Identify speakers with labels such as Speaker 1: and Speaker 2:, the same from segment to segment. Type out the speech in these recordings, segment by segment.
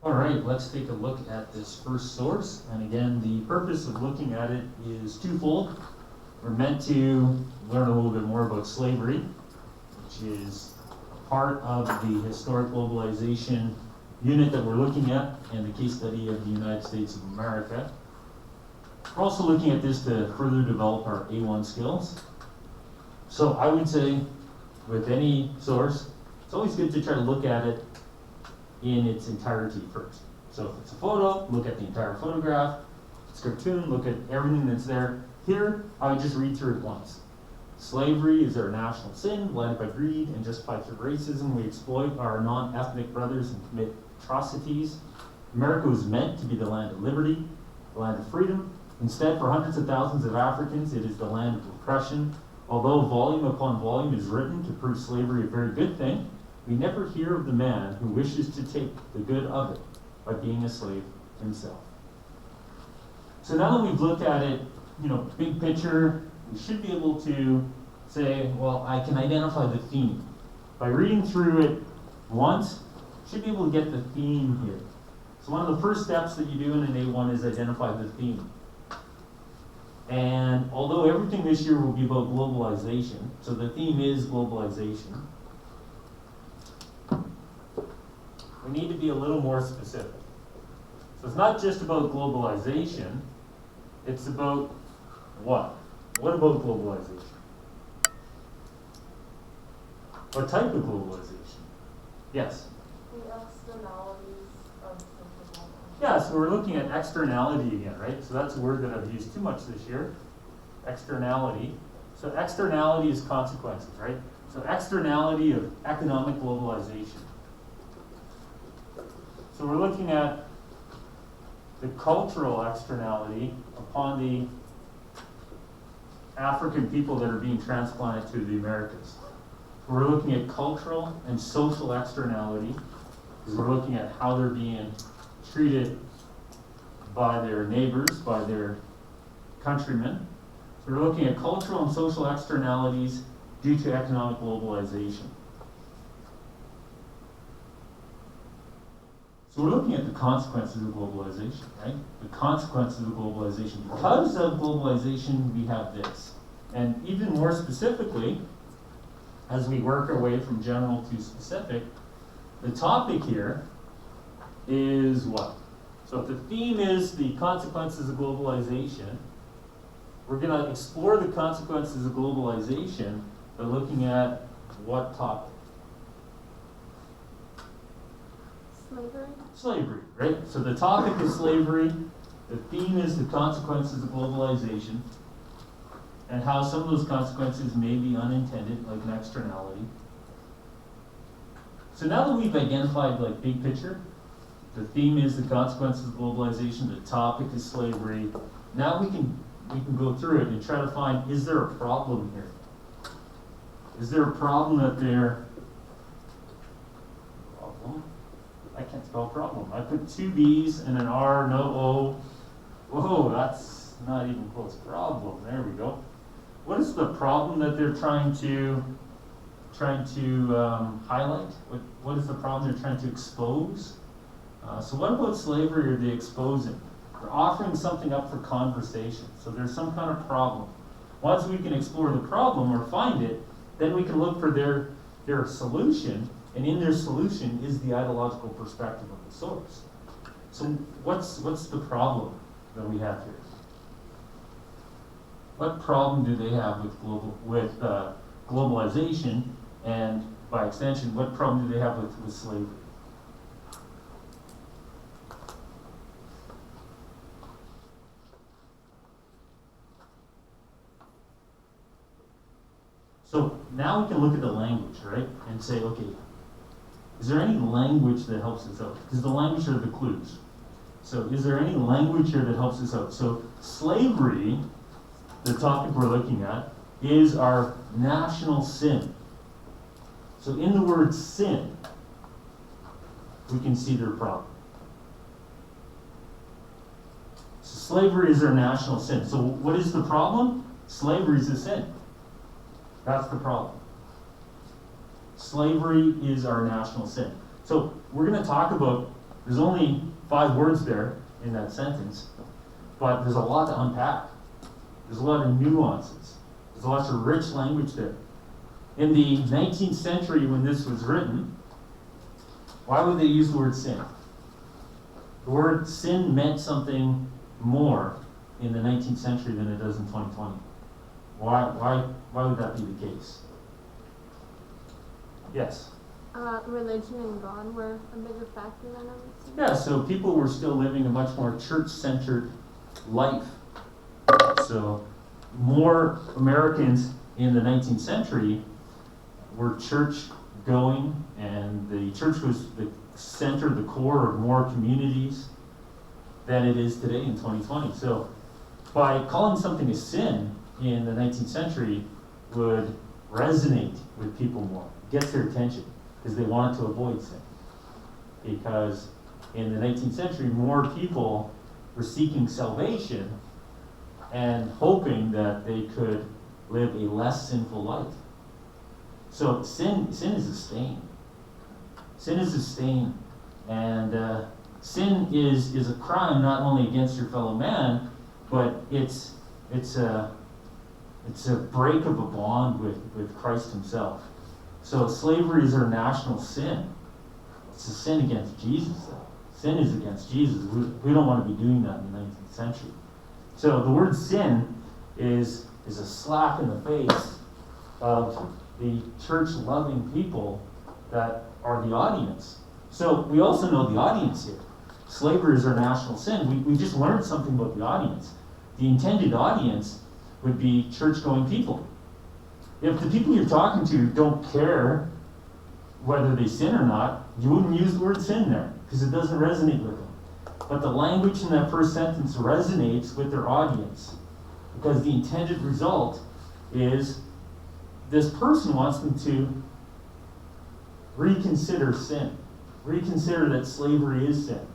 Speaker 1: All right, let's take a look at this first source. And again, the purpose of looking at it is twofold. We're meant to learn a little bit more about slavery, which is part of the historic globalization unit that we're looking at and the case study of the United States of America. We're also looking at this to further develop our A1 skills. So I would say with any source, it's always good to try to look at it in its entirety first. So if it's a photo, look at the entire photograph. If it's a cartoon, look at everything that's there. Here, I would just read through it once. Slavery is our national sin, blinded by greed and justified through racism. We exploit our non-ethnic brothers and commit atrocities. America was meant to be the land of liberty, the land of freedom. Instead, for hundreds of thousands of Africans, it is the land of oppression. Although volume upon volume is written to prove slavery a very good thing, we never hear of the man who wishes to take the good of it by being a slave himself. So now that we've looked at it, big picture, we should be able to say, well, I can identify the theme. By reading through it once, you should be able to get the theme here. So one of the first steps that you do in an A1 is identify the theme. And although everything this year will be about globalization, so the theme is globalization, we need to be a little more specific. So it's not just about globalization, it's about what? What about globalization? What type of globalization? Yes?
Speaker 2: The externalities of the globalization.
Speaker 1: Yeah, so we're looking at externality again, right? So that's a word that I've used too much this year. Externality. So externality is consequences, right? So externality of economic globalization. So we're looking at the cultural externality upon the African people that are being transplanted to the Americas. We're looking at cultural and social externality because we're looking at how they're being treated by their neighbors, by their countrymen. So we're looking at cultural and social externalities due to economic globalization. So we're looking at the consequences of globalization, right? The consequences of globalization. Because of globalization, we have this. And even more specifically, as we work our way from general to specific, the topic here is what? So if the theme is the consequences of globalization, we're going to explore the consequences of globalization by looking at what topic?
Speaker 2: Slavery.
Speaker 1: Slavery, right? So the topic is slavery. The theme is the consequences of globalization and how some of those consequences may be unintended, like an externality. So now that we've identified like big picture, the theme is the consequences of globalization, the topic is slavery. Now we can go through it and try to find, is there a problem here? Is there a problem that there? Problem? I can't spell problem. I put two B's and an R, no O. Whoa, that's not even close. Problem. There we go. What is the problem that they're trying to highlight? What is the problem they're trying to expose? So what about slavery are they exposing? They're offering something up for conversation. So there's some kind of problem. Once we can explore the problem or find it, then we can look for their solution. And in their solution is the ideological perspective of the source. So what's the problem that we have here? What problem do they have with globalization, and by extension, what problem do they have with slavery? So now we can look at the language, right, and say, okay, is there any language that helps us out? Because the language are the clues. So is there any language here that helps us out? So slavery, the topic we're looking at, is our national sin. So in the word sin, we can see their problem. So slavery is our national sin. So what is the problem? Slavery is a sin. That's the problem. Slavery is our national sin. So we're going to talk about There's only 5 words there in that sentence, but there's a lot to unpack. There's a lot of nuances. There's lots of rich language there. In the 19th century, when this was written, why would they use the word sin? The word sin meant something more in the 19th century than it does in 2020. Why would that be the case? Yes?
Speaker 3: Religion and God were a bigger factor than I would say.
Speaker 1: Yeah, so people were still living a much more church-centered life. So more Americans in the 19th century were church-going, and the church was the center, the core of more communities than it is today in 2020. So by calling something a sin in the 19th century would resonate with people more, gets their attention, because they wanted to avoid sin. Because in the 19th century, more people were seeking salvation and hoping that they could live a less sinful life. So sin is a stain. Sin is a stain, and sin is a crime not only against your fellow man, but it's a break of a bond with Christ himself. So slavery is our national sin. It's a sin against Jesus, though. Sin is against Jesus. We don't want to be doing that in the 19th century. So the word sin is a slap in the face of the church-loving people that are the audience. So we also know the audience here. Slavery is our national sin. We just learned something about the audience. The intended audience would be church-going people. If the people you're talking to don't care whether they sin or not, you wouldn't use the word sin there, because it doesn't resonate with them. But the language in that first sentence resonates with their audience, because the intended result is this person wants them to reconsider sin, reconsider that slavery is sin.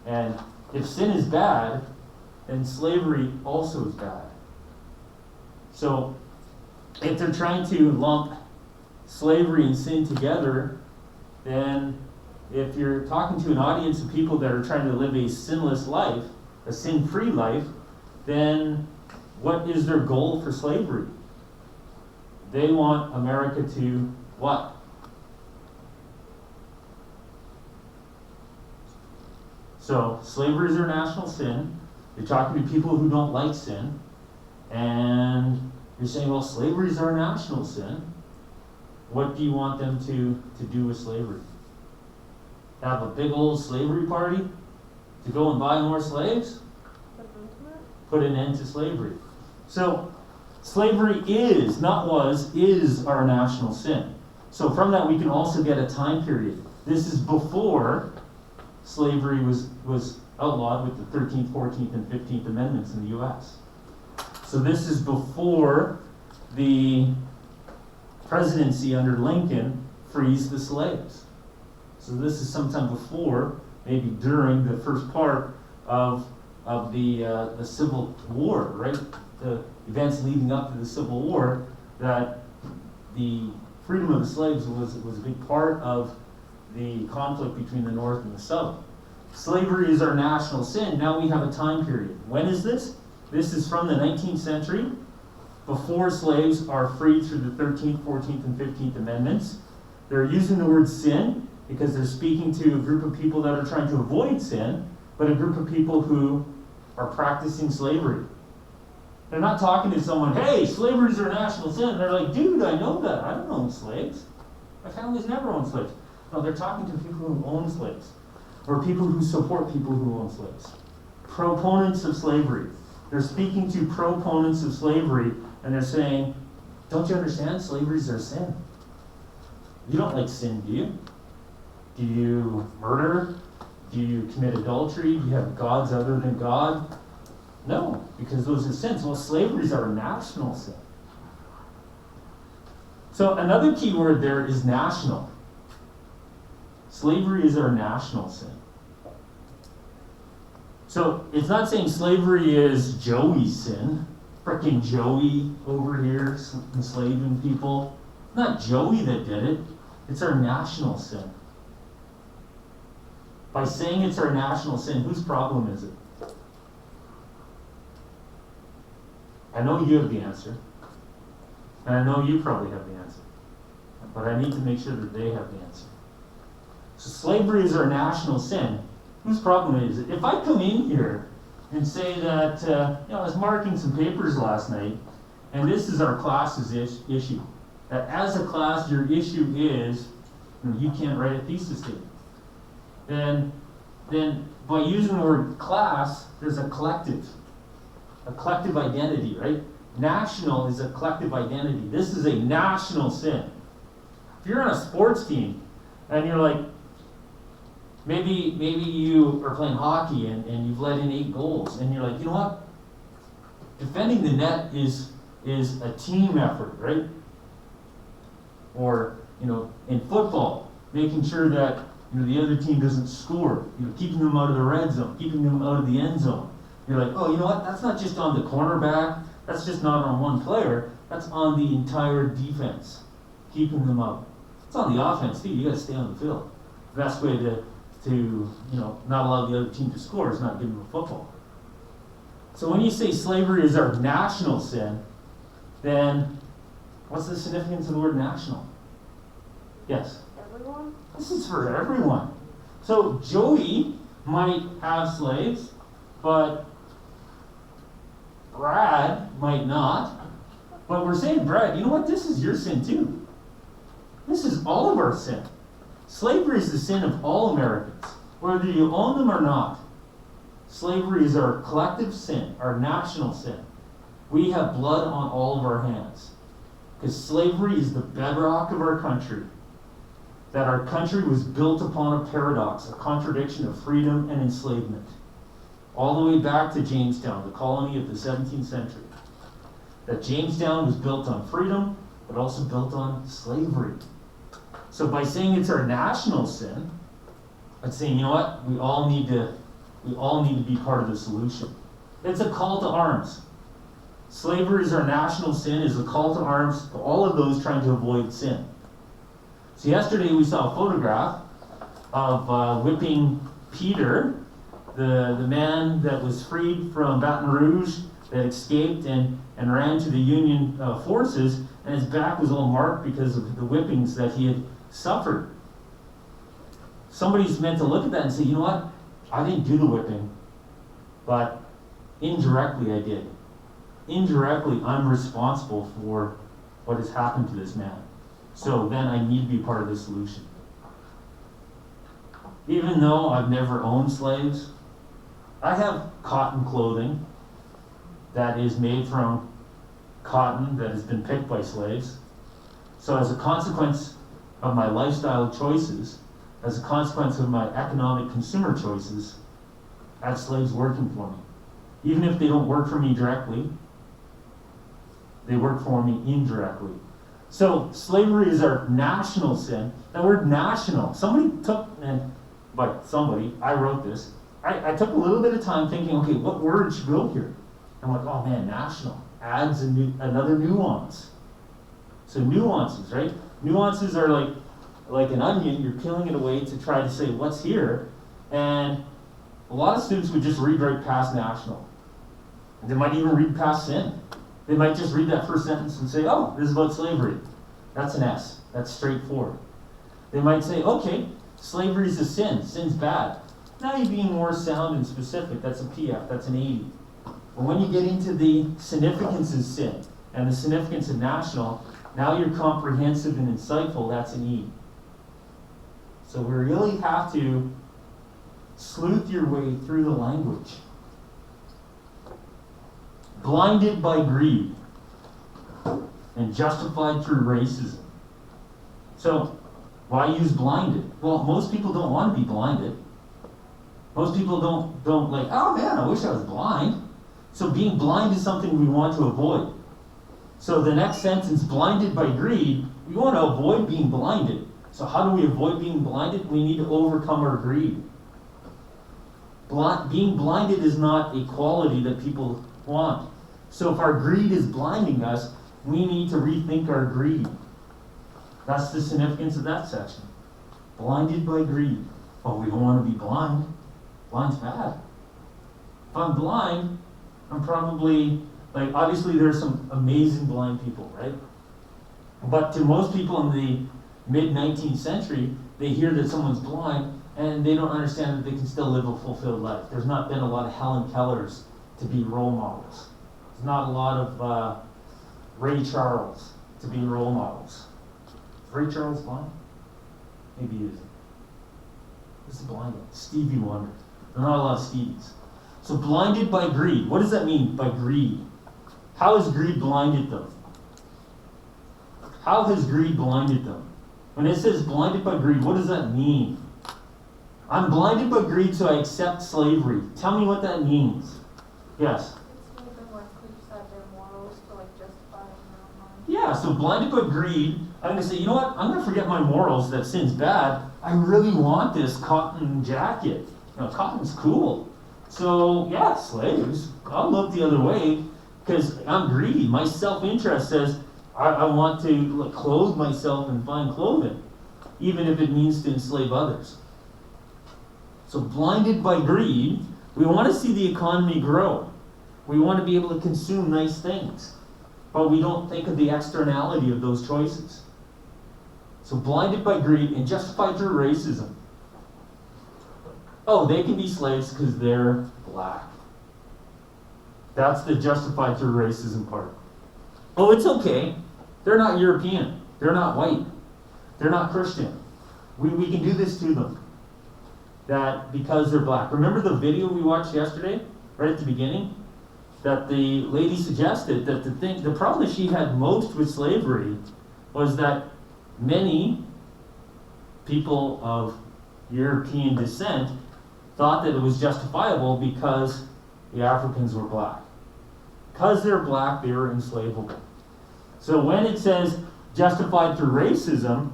Speaker 1: And if sin is bad, then slavery also is bad. So if they're trying to lump slavery and sin together, then if you're talking to an audience of people that are trying to live a sinless life, a sin-free life, then what is their goal for slavery? They want America to what? So slavery is their national sin. You're talking to people who don't like sin, and you're saying, well, slavery is our national sin. What do you want them to do with slavery? Have a big old slavery party to go and buy more slaves? Put an end to slavery. So slavery is, not was, is our national sin. So from that we can also get a time period. This is before slavery was outlawed with the 13th, 14th, and 15th Amendments in the U.S. So this is before the presidency under Lincoln frees the slaves. So this is sometime before, maybe during the first part of the Civil War, right? The events leading up to the Civil War, that the freedom of the slaves was a big part of the conflict between the North and the South. Slavery is our national sin. Now we have a time period. When is this? This is from the 19th century, before slaves are freed through the 13th, 14th, and 15th Amendments. They're using the word sin because they're speaking to a group of people that are trying to avoid sin, but a group of people who are practicing slavery. They're not talking to someone, hey, slavery is our national sin. They're like, dude, I know that. I don't own slaves. My family's never owned slaves. No, they're talking to people who own slaves, or people who support people who own slaves. Proponents of slavery. They're speaking to proponents of slavery, and they're saying, don't you understand? Slavery is our sin. You don't like sin, do you? Do you murder? Do you commit adultery? Do you have gods other than God? No, because those are sins. Well, slavery is our national sin. So another key word there is national. Slavery is our national sin. So it's not saying slavery is Joey's sin. Frickin' Joey over here enslaving people. Not Joey that did it. It's our national sin. By saying it's our national sin, whose problem is it? I know you have the answer. And I know you probably have the answer. But I need to make sure that they have the answer. So slavery is our national sin. Whose problem is it? If I come in here and say that, I was marking some papers last night, and this is our class's issue. That as a class, your issue is, you can't write a thesis statement. Then by using the word class, there's a collective identity, right? National is a collective identity. This is a national sin. If you're on a sports team and you're like, maybe you are playing hockey and you've let in 8 goals, and you're like, you know what? Defending the net is a team effort, right? Or, in football, making sure that the other team doesn't score, keeping them out of the red zone, keeping them out of the end zone. You're like, oh, you know what? That's not just on the cornerback. That's just not on one player. That's on the entire defense, keeping them out. It's on the offense too. You got to stay on the field. The best way to not allow the other team to score is not give them a football. So when you say slavery is our national sin, then what's the significance of the word national? Yes?
Speaker 2: Everyone?
Speaker 1: This is for everyone. So Joey might have slaves, but Brad might not. But we're saying, Brad, you know what? This is your sin too. This is all of our sin. Slavery is the sin of all Americans, whether you own them or not. Slavery is our collective sin, our national sin. We have blood on all of our hands. Because slavery is the bedrock of our country. That our country was built upon a paradox, a contradiction of freedom and enslavement. All the way back to Jamestown, the colony of the 17th century. That Jamestown was built on freedom, but also built on slavery. So by saying it's our national sin, it's saying, you know what, we all need to be part of the solution. It's a call to arms. Slavery is our national sin, is a call to arms to all of those trying to avoid sin. So yesterday we saw a photograph of whipping Peter, the man that was freed from Baton Rouge, that escaped and ran to the Union forces, and his back was all marked because of the whippings that he had suffered. Somebody's meant to look at that and say, you know what, I didn't do the whipping, but indirectly I did. Indirectly, I'm responsible for what has happened to this man. So then I need to be part of the solution. Even though I've never owned slaves, I have cotton clothing that is made from cotton that has been picked by slaves. So as a consequence of my lifestyle choices, as a consequence of my economic consumer choices, I have slaves working for me. Even if they don't work for me directly, they work for me indirectly. So slavery is our national sin. That word national, I wrote this. I took a little bit of time thinking, okay, what word should go here? I'm like, oh man, national adds another nuance. So nuances, right? Nuances are like an onion. You're peeling it away to try to say what's here. And a lot of students would just read right past national. They might even read past sin. They might just read that first sentence and say, oh, this is about slavery. That's an S. That's straightforward. They might say, okay, slavery is a sin. Sin's bad. Now you're being more sound and specific. That's a PF. That's an 80. But when you get into the significance of sin and the significance of national, now you're comprehensive and insightful. That's an E. So we really have to sleuth your way through the language. Blinded by greed and justified through racism. So, why use blinded? Well, most people don't want to be blinded. Most people don't like, oh man, I wish I was blind. So being blind is something we want to avoid. So the next sentence, blinded by greed, we want to avoid being blinded. So how do we avoid being blinded? We need to overcome our greed. Being blinded is not a quality that people want. So if our greed is blinding us, we need to rethink our greed. That's the significance of that section. Blinded by greed. But we don't want to be blind. Blind's bad. If I'm blind, I'm probably, like, obviously there's some amazing blind people, right? But to most people in the mid-19th century, they hear that someone's blind and they don't understand that they can still live a fulfilled life. There's not been a lot of Helen Kellers to be role models. There's not a lot of Ray Charles to be role models. Is Ray Charles blind? Maybe he isn't. Who's the blind one? Stevie Wonder. There are not a lot of Stevies. So blinded by greed. What does that mean, by greed? How has greed blinded them? How has greed blinded them? When it says blinded by greed, what does that mean? I'm blinded by greed, so I accept slavery. Tell me what that means. Yes?
Speaker 2: It's made them like use out their morals to like justify their own mind.
Speaker 1: Yeah, so blinded by greed, I'm going to say, you know what? I'm going to forget my morals that sin's bad. I really want this cotton jacket. You know, cotton's cool. So, yeah, slaves. I'll look the other way because I'm greedy. My self-interest says I want to like, clothe myself in fine clothing, even if it means to enslave others. So blinded by greed, we want to see the economy grow. We want to be able to consume nice things, but we don't think of the externality of those choices. So blinded by greed and justified through racism. Oh, they can be slaves because they're black. That's the justified through racism part. Oh, it's okay. They're not European. They're not white. They're not Christian. We can do this to them. That because they're black. Remember the video we watched yesterday, right at the beginning? That the lady suggested that the problem that she had most with slavery was that many people of European descent thought that it was justifiable because the Africans were black. Because they're black, they were enslavable. So when it says justified through racism,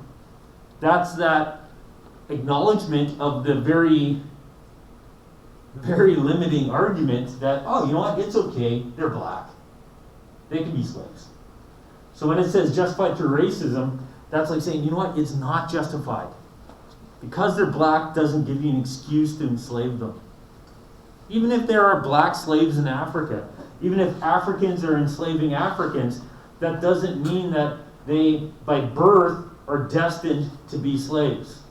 Speaker 1: that's that acknowledgement of the very, very limiting argument that, oh, you know what, it's okay, they're black. They can be slaves. So when it says justified through racism, that's like saying, you know what, it's not justified. Because they're black doesn't give you an excuse to enslave them. Even if there are black slaves in Africa, even if Africans are enslaving Africans, that doesn't mean that they, by birth, are destined to be slaves.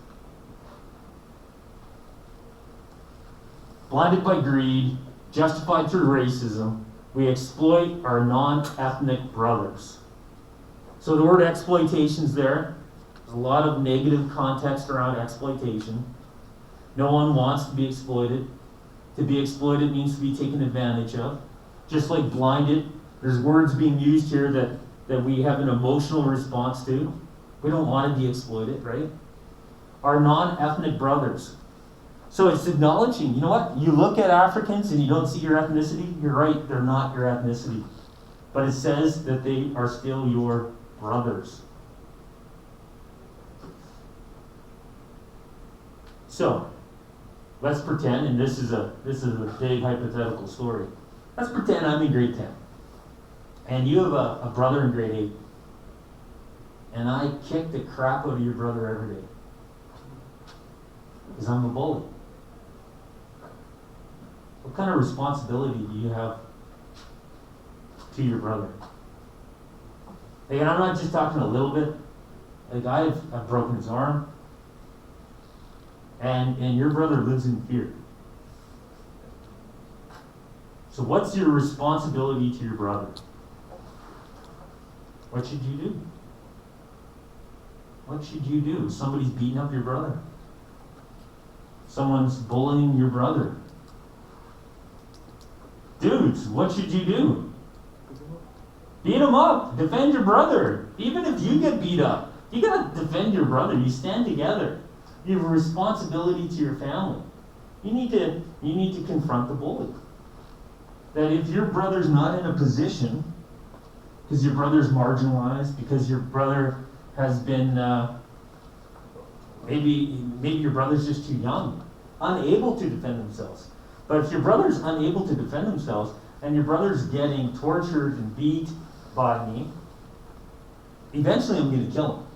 Speaker 1: Blinded by greed, justified through racism, we exploit our non-ethnic brothers. So the word exploitation's there. There's a lot of negative context around exploitation. No one wants to be exploited. To be exploited means to be taken advantage of. Just like blinded, there's words being used here that we have an emotional response to. We don't want to be exploited, right? Our non-ethnic brothers. So it's acknowledging, you know what? You look at Africans and you don't see your ethnicity. You're right, they're not your ethnicity. But it says that they are still your brothers. So, let's pretend, and this is a big hypothetical story. Let's pretend I'm in grade 10. And you have a brother in grade 8. And I kick the crap out of your brother every day. Because I'm a bully. What kind of responsibility do you have to your brother? Like, and I'm not just talking a little bit. Like, I've broken his arm. And your brother lives in fear. So what's your responsibility to your brother? What should you do? What should you do? Somebody's beating up your brother. Someone's bullying your brother. Dudes, what should you do? Beat him up. Defend your brother. Even if you get beat up, you gotta defend your brother. You stand together. You have a responsibility to your family. You need to confront the bully. That if your brother's not in a position, because your brother's marginalized, because your brother has been, maybe your brother's just too young, unable to defend themselves. But if your brother's unable to defend themselves, and your brother's getting tortured and beat by me, eventually I'm going to kill him.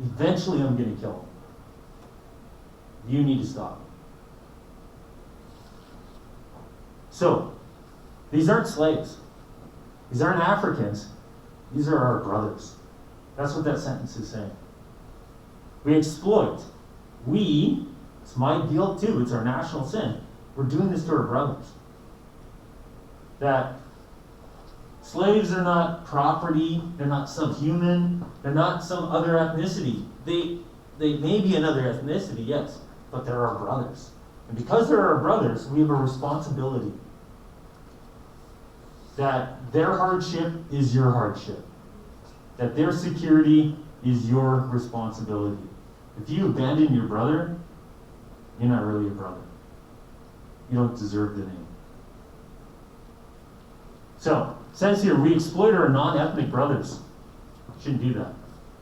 Speaker 1: Eventually I'm going to kill him. You need to stop it. So, these aren't slaves. These aren't Africans. These are our brothers. That's what that sentence is saying. We exploit. We, it's my guilt too, it's our national sin. We're doing this to our brothers. That slaves are not property, they're not subhuman, they're not some other ethnicity. They may be another ethnicity, yes, but they're our brothers. And because they're our brothers, we have a responsibility that their hardship is your hardship. That their security is your responsibility. If you abandon your brother, you're not really a brother. You don't deserve the name. So, it says here, we exploit our non-ethnic brothers. Shouldn't do that.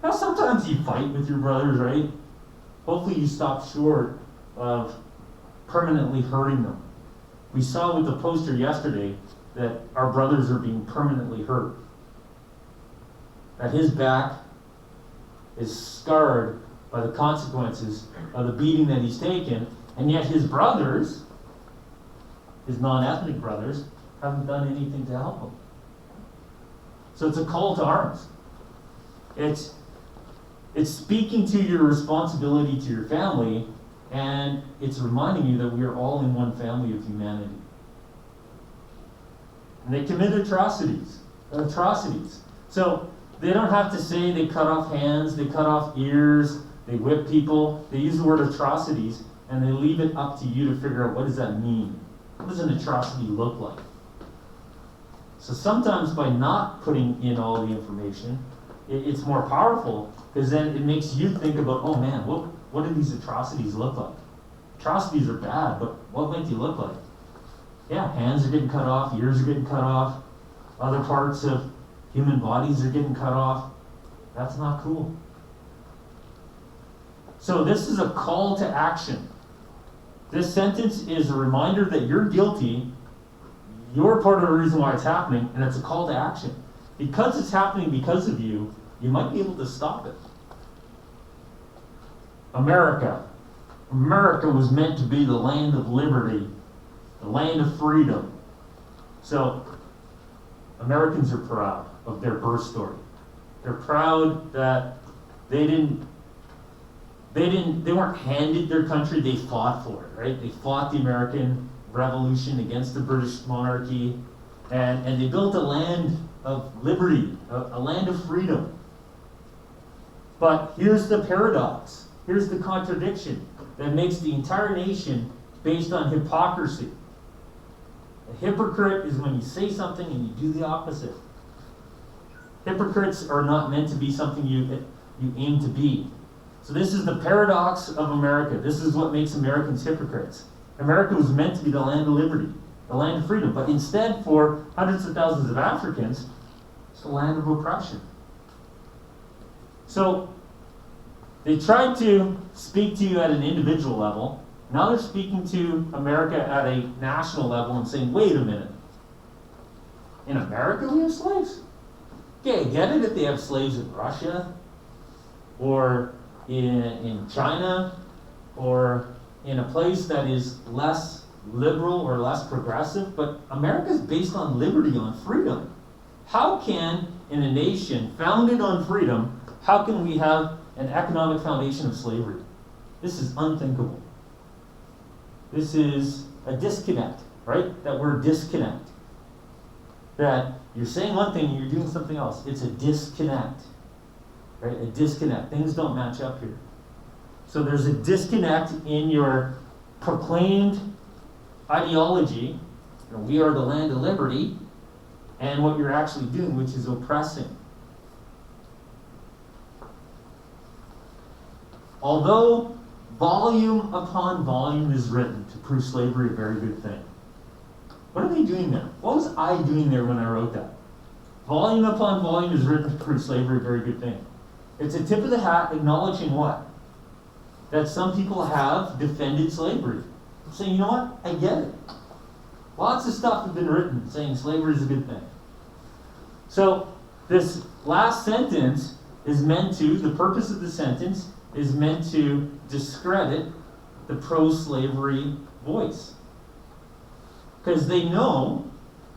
Speaker 1: Now, sometimes you fight with your brothers, right? Hopefully you stop short of permanently hurting them. We saw with the poster yesterday that our brothers are being permanently hurt. That his back is scarred by the consequences of the beating that he's taken, and yet his brothers, his non-ethnic brothers, haven't done anything to help him. So it's a call to arms. It's speaking to your responsibility to your family, and it's reminding you that we are all in one family of humanity. And they commit atrocities. So they don't have to say they cut off hands, they cut off ears, they whip people. They use the word atrocities, and they leave it up to you to figure out what does that mean. What does an atrocity look like? So sometimes by not putting in all the information, it's more powerful, because then it makes you think about, oh man, what do these atrocities look like? Atrocities are bad, but what might they look like? Yeah, hands are getting cut off, ears are getting cut off, other parts of human bodies are getting cut off. That's not cool. So this is a call to action. This sentence is a reminder that you're guilty. You're part of the reason why it's happening, and it's a call to action. Because it's happening because of you, you might be able to stop it. America was meant to be the land of liberty, the land of freedom. So, Americans are proud of their birth story. They're proud that they weren't handed their country, they fought for it, right? They fought the American Revolution against the British monarchy, and they built a land of liberty, a land of freedom. But here's the paradox, here's the contradiction that makes the entire nation based on hypocrisy. A hypocrite is when you say something and you do the opposite. Hypocrites are not meant to be something you aim to be. So this is the paradox of America. This is what makes Americans hypocrites. America was meant to be the land of liberty, the land of freedom. But instead, for hundreds of thousands of Africans, it's the land of oppression. So they tried to speak to you at an individual level. Now they're speaking to America at a national level and saying, wait a minute. In America we have slaves? Okay, I get it if they have slaves in Russia, or in China, or in a place that is less liberal or less progressive, but America is based on liberty, on freedom. How can, in a nation founded on freedom, how can we have an economic foundation of slavery? This is unthinkable. This is a disconnect, right? That word disconnect. That you're saying one thing and you're doing something else. It's a disconnect, right? A disconnect. Things don't match up here. So there's a disconnect in your proclaimed ideology, we are the land of liberty, and what you're actually doing, which is oppressing. Although volume upon volume is written to prove slavery a very good thing. What are they doing there? What was I doing there when I wrote that? Volume upon volume is written to prove slavery a very good thing. It's a tip of the hat acknowledging what? That some people have defended slavery. Saying, you know what? I get it. Lots of stuff has been written saying slavery is a good thing. So this last sentence is meant to, the purpose of the sentence is meant to discredit the pro-slavery voice. Because they know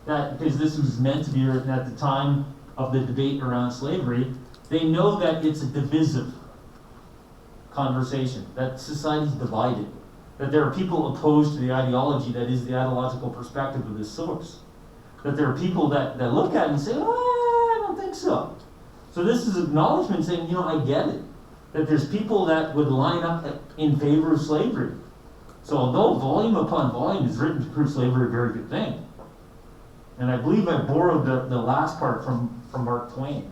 Speaker 1: that, because this was meant to be written at the time of the debate around slavery, they know that it's a divisive conversation, that society's divided, that there are people opposed to the ideology that is the ideological perspective of this source, that there are people that look at it and say, oh, I don't think so. So this is acknowledgement saying, you know, I get it, that there's people that would line up in favor of slavery. So although volume upon volume is written to prove slavery a very good thing, and I believe I borrowed the last part from Mark Twain.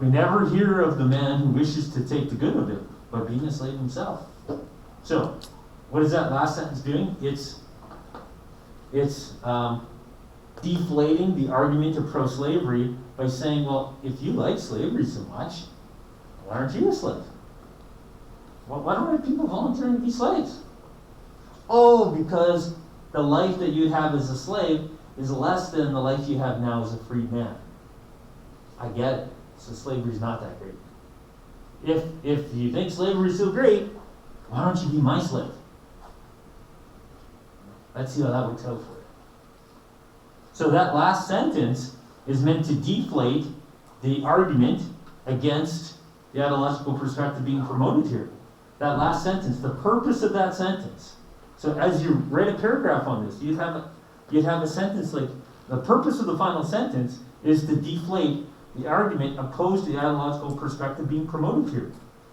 Speaker 1: We never hear of the man who wishes to take the good of it by being a slave himself. So, what is that last sentence doing? It's deflating the argument of pro-slavery by saying, well, if you like slavery so much, why aren't you a slave? Well, why don't we have people volunteering to be slaves? Oh, because the life that you'd have as a slave is less than the life you have now as a freed man. I get it. So slavery's not that great. If you think slavery is so great, why don't you be my slave? Let's see how that works out for you. So that last sentence is meant to deflate the argument against the ideological perspective being promoted here. That last sentence, the purpose of that sentence. So as you write a paragraph on this, you'd have a sentence like, the purpose of the final sentence is to deflate the argument opposed to the ideological perspective being promoted here.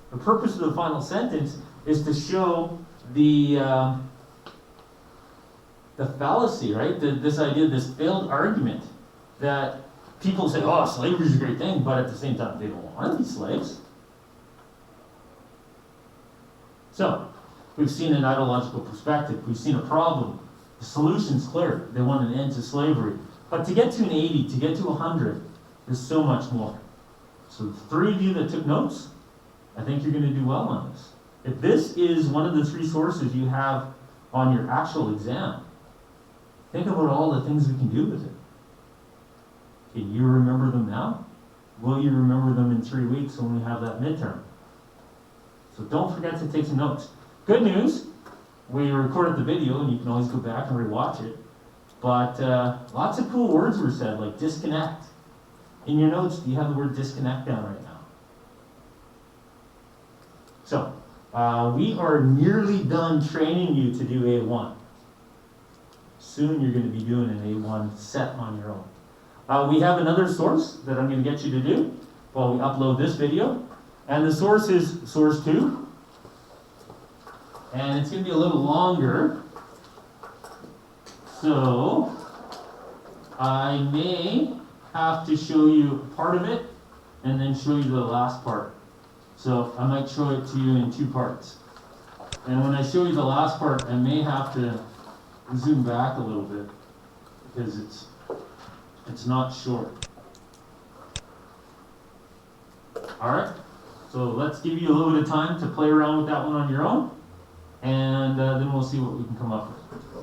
Speaker 1: The purpose of the final sentence is to show the fallacy, right? This idea, this failed argument that people say, oh, slavery is a great thing, but at the same time, they don't want to be slaves. So, we've seen an ideological perspective. We've seen a problem. The solution's clear. They want an end to slavery. But to get to an 80, to get to 100, there's so much more. So the three of you that took notes, I think you're going to do well on this. If this is one of the three sources you have on your actual exam, think about all the things we can do with it. Can you remember them now? Will you remember them in 3 weeks when we have that midterm? So don't forget to take some notes. Good news, we recorded the video and you can always go back and rewatch it. But lots of cool words were said, like disconnect. In your notes, do you have the word disconnect down right now? So, we are nearly done training you to do A1. Soon you're going to be doing an A1 set on your own. We have another source that I'm going to get you to do while we upload this video. And the source is source 2. And it's going to be a little longer. So, I may have to show you part of it and then show you the last part. So I might show it to you in 2 parts. And when I show you the last part, I may have to zoom back a little bit because it's not short. Alright, so let's give you a little bit of time to play around with that one on your own, and then we'll see what we can come up with.